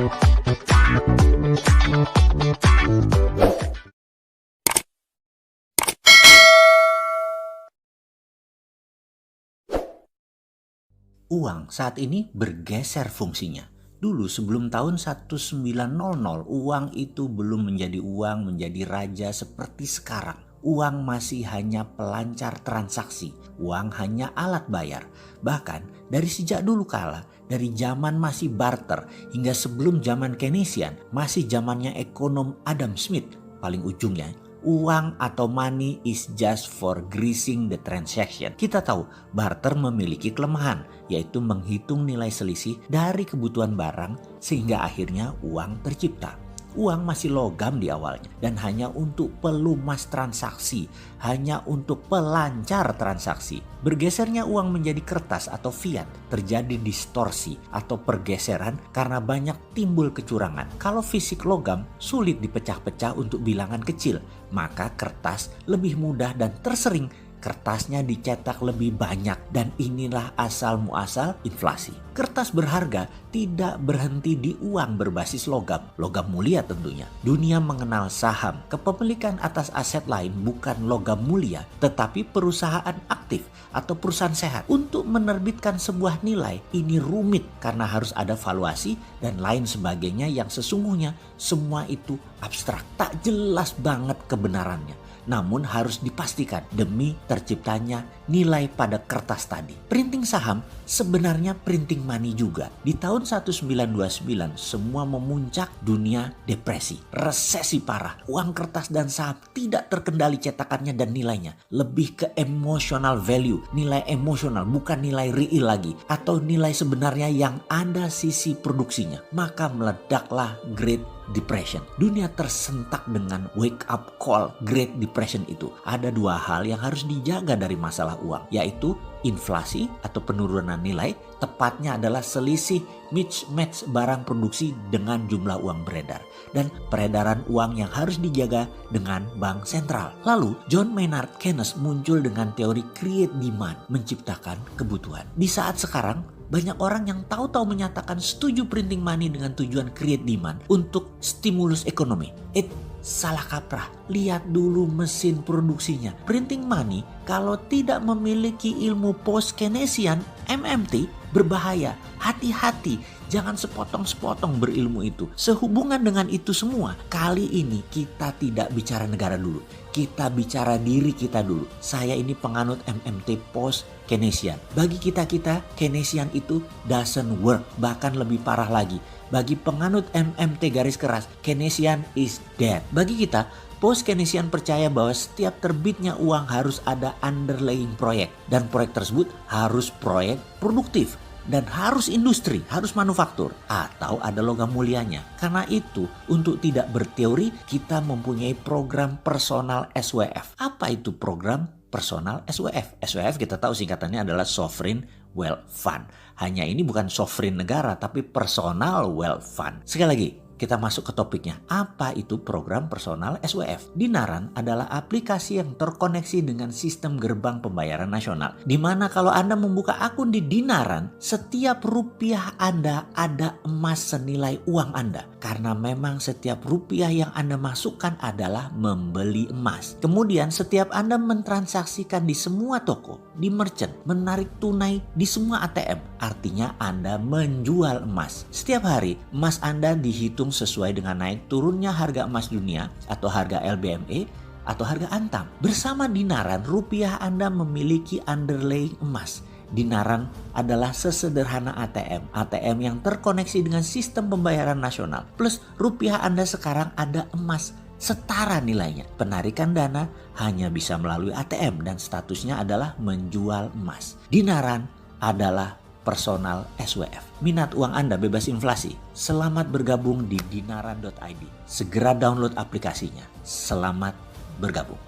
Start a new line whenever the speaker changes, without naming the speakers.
Uang saat ini bergeser fungsinya. Dulu sebelum tahun 1900, uang itu belum menjadi uang, menjadi raja seperti sekarang. Uang masih hanya pelancar transaksi, uang hanya alat bayar. Bahkan dari sejak dulu kala, dari zaman masih barter hingga sebelum zaman Keynesian, masih zamannya ekonom Adam Smith, paling ujungnya, uang atau money is just for greasing the transaction. Kita tahu barter memiliki kelemahan, yaitu menghitung nilai selisih dari kebutuhan barang sehingga akhirnya uang tercipta. Uang masih logam di awalnya dan hanya untuk pelumas transaksi, hanya untuk pelancar transaksi. Bergesernya uang menjadi kertas atau fiat terjadi distorsi atau pergeseran karena banyak timbul kecurangan. Kalau fisik logam sulit dipecah-pecah untuk bilangan kecil, maka kertas lebih mudah dan tersering kertasnya dicetak lebih banyak, dan inilah asal muasal inflasi. Kertas berharga tidak berhenti di uang berbasis logam mulia tentunya. Dunia mengenal saham, kepemilikan atas aset lain bukan logam mulia, tetapi perusahaan aktif atau perusahaan sehat. Untuk menerbitkan sebuah nilai ini rumit karena harus ada valuasi dan lain sebagainya yang sesungguhnya semua itu abstrak, tak jelas banget kebenarannya. Namun harus dipastikan demi terciptanya nilai pada kertas tadi. Printing saham sebenarnya printing money juga. Di tahun 1929 semua memuncak, dunia depresi, resesi parah. Uang kertas dan saham tidak terkendali cetakannya dan nilainya. Lebih ke emotional value, nilai emosional bukan nilai real lagi. Atau nilai sebenarnya yang ada sisi produksinya. Maka meledaklah Great Depression. Dunia tersentak dengan wake up call Great Depression itu. Ada dua hal yang harus dijaga dari masalah uang, yaitu inflasi atau penurunan nilai, tepatnya adalah selisih mismatch barang produksi dengan jumlah uang beredar, dan peredaran uang yang harus dijaga dengan bank sentral. Lalu John Maynard Keynes muncul dengan teori create demand, menciptakan kebutuhan. Di saat sekarang banyak orang yang tahu-tahu menyatakan setuju printing money dengan tujuan create demand untuk stimulus ekonomi. Salah kaprah. Lihat dulu mesin produksinya. Printing money kalau tidak memiliki ilmu post-Keynesian MMT berbahaya. Hati-hati, jangan sepotong-sepotong berilmu itu. Sehubungan dengan itu semua, kali ini kita tidak bicara negara dulu. Kita bicara diri kita dulu. Saya ini penganut MMT post-Keynesian. Bagi kita Keynesian itu doesn't work, bahkan lebih parah lagi. Bagi penganut MMT garis keras, Keynesian is dead. Bagi kita, post-Keynesian percaya bahwa setiap terbitnya uang harus ada underlying proyek. Dan proyek tersebut harus proyek produktif. Dan harus industri, harus manufaktur. Atau ada logam mulianya. Karena itu, untuk tidak berteori, kita mempunyai program personal SWF. Apa itu program personal SWF? SWF kita tahu singkatannya adalah Sovereign Wealth Fund. Hanya ini bukan sovereign negara, tapi personal wealth fund. Sekali lagi, kita masuk ke topiknya. Apa itu program personal SWF? Dinaran adalah aplikasi yang terkoneksi dengan sistem gerbang pembayaran nasional. Di mana kalau Anda membuka akun di Dinaran, setiap rupiah Anda ada emas senilai uang Anda. Karena memang setiap rupiah yang Anda masukkan adalah membeli emas. Kemudian setiap Anda mentransaksikan di semua toko, di merchant, menarik tunai di semua ATM. Artinya Anda menjual emas. Setiap hari emas Anda dihitung sesuai dengan naik turunnya harga emas dunia atau harga LBMA atau harga Antam. Bersama Dinaran, rupiah Anda memiliki underlying emas. Dinaran adalah sesederhana ATM yang terkoneksi dengan sistem pembayaran nasional. Plus rupiah Anda sekarang ada emas setara nilainya. Penarikan dana hanya bisa melalui ATM dan statusnya adalah menjual emas. Dinaran adalah personal SWF. Minat uang Anda bebas inflasi. Selamat bergabung di dinaran.id. Segera download aplikasinya. Selamat bergabung.